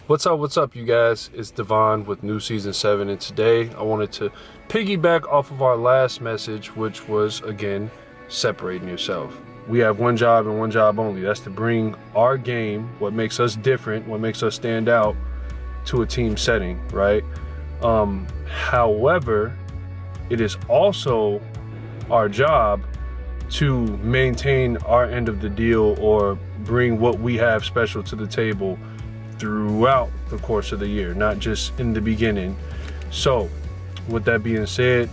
What's up, you guys? It's Devon with New Season 7, and today I wanted to piggyback off of our last message, which was, again, separating yourself. We have one job and one job only. That's to bring our game, what makes us different, what makes us stand out, to a team setting, right? However, it is also our job to maintain our end of the deal or bring what we have special to the table throughout the course of the year, not just in the beginning. So with that being said,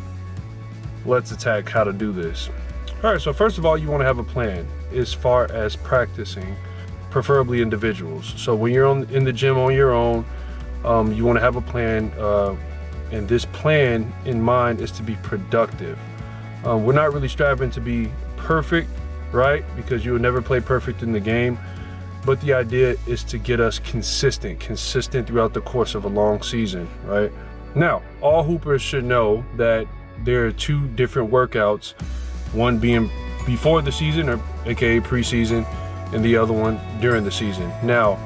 let's attack how to do this. All right, so first of all, you want to have a plan as far as practicing, preferably individuals. So when you're in the gym on your own, you want to have a plan, and this plan in mind is to be productive. We're not really striving to be perfect, right? Because you will never play perfect in the game. But the idea is to get us consistent throughout the course of a long season, right? Now, all hoopers should know that there are two different workouts, one being before the season, or AKA preseason, and the other one during the season. Now,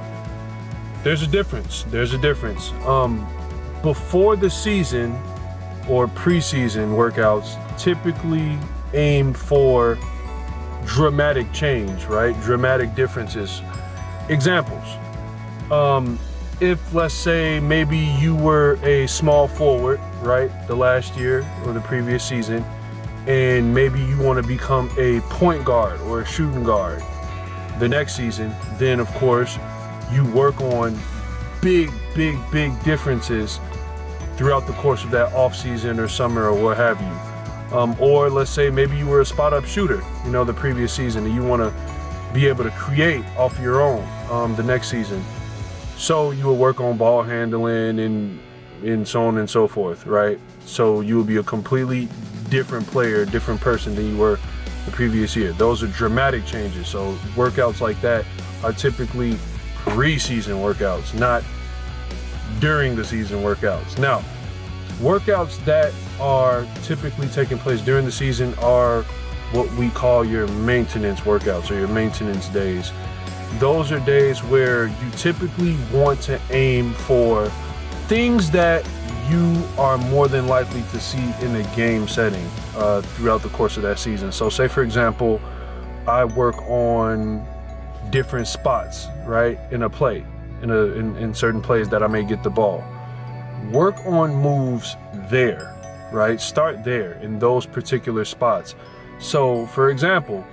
there's a difference. Before the season or preseason workouts typically aim for dramatic change, right? Dramatic differences. Examples. If, let's say, maybe you were a small forward, right, the last year or the previous season, and maybe you want to become a point guard or a shooting guard the next season, then of course you work on big differences throughout the course of that off season or summer or what have you. Or let's say maybe you were a spot up shooter, the previous season, and you want to be able to create off your own the next season. So you will work on ball handling and so on and so forth, right? So you will be a completely different player, different person than you were the previous year. Those are dramatic changes. So workouts like that are typically pre-season workouts, not during the season workouts. Now, workouts that are typically taking place during the season are what we call your maintenance workouts or your maintenance days. Those are days where you typically want to aim for things that you are more than likely to see in a game setting throughout the course of that season. So say, for example, I work on different spots, right, in a play, in certain plays that I may get the ball. Work on moves there, right? Start there in those particular spots. So, for example,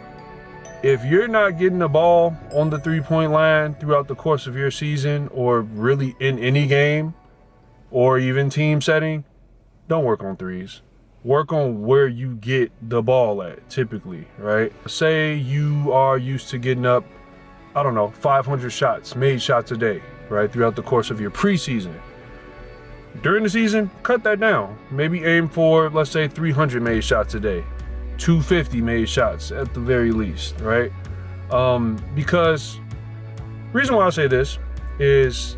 if you're not getting the ball on the three-point line throughout the course of your season, or really in any game, or even team setting, don't work on threes. Work on where you get the ball at, typically, right? Say you are used to getting up, 500 shots, made shots a day, right, throughout the course of your preseason. During the season, cut that down. Maybe aim for, let's say, 300 made shots a day. 250 made shots at the very least, right? Because reason why I say this is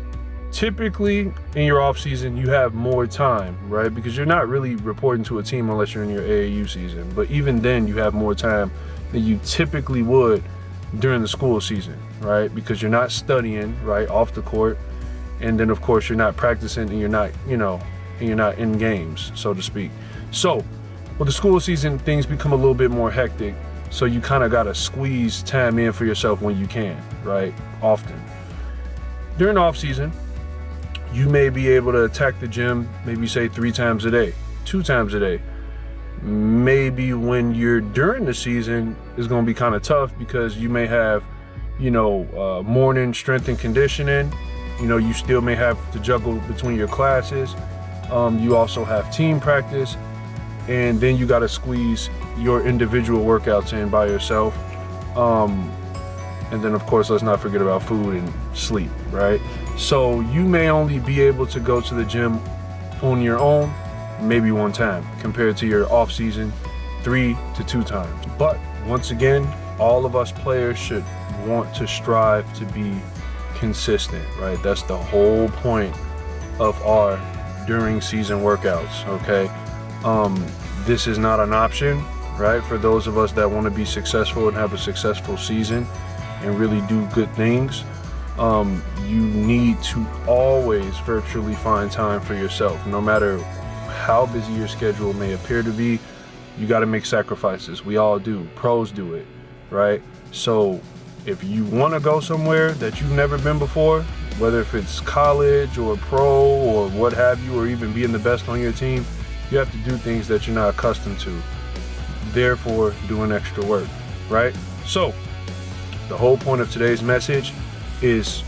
typically in your off season you have more time, right? Because you're not really reporting to a team unless you're in your AAU season. But even then you have more time than you typically would during the school season, right? Because you're not studying, right, off the court. And then of course you're not practicing and you're not, and you're not in games, so to speak. So with the school season, things become a little bit more hectic, so you kind of got to squeeze time in for yourself when you can, right? Often. During the off season, you may be able to attack the gym, maybe say 3 times a day, 2 times a day. Maybe when you're during the season, it's going to be kind of tough because you may have, morning strength and conditioning. You still may have to juggle between your classes. You also have team practice. And then you got to squeeze your individual workouts in by yourself. And then, of course, let's not forget about food and sleep, right? So you may only be able to go to the gym on your own maybe 1 time compared to your off season 3 to 2 times. But once again, all of us players should want to strive to be consistent, right? That's the whole point of our during season workouts, okay? This is not an option, right? For those of us that want to be successful and have a successful season and really do good things. You need to always virtually find time for yourself. No matter how busy your schedule may appear to be, you got to make sacrifices. We all do. Pros do it, right? So if you want to go somewhere that you've never been before, whether if it's college or pro or what have you, or even being the best on your team, you have to do things that you're not accustomed to. Therefore, doing extra work, right? So the whole point of today's message is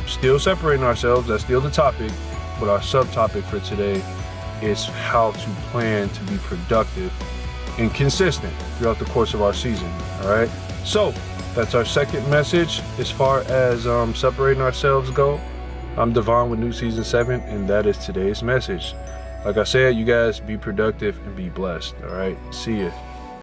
still separating ourselves. That's still the topic, but our subtopic for today is how to plan to be productive and consistent throughout the course of our season. All right, so that's our second message as far as separating ourselves go. I'm Devon with New Season 7, and that is today's message. Like I said, you guys be productive and be blessed. All right, see ya.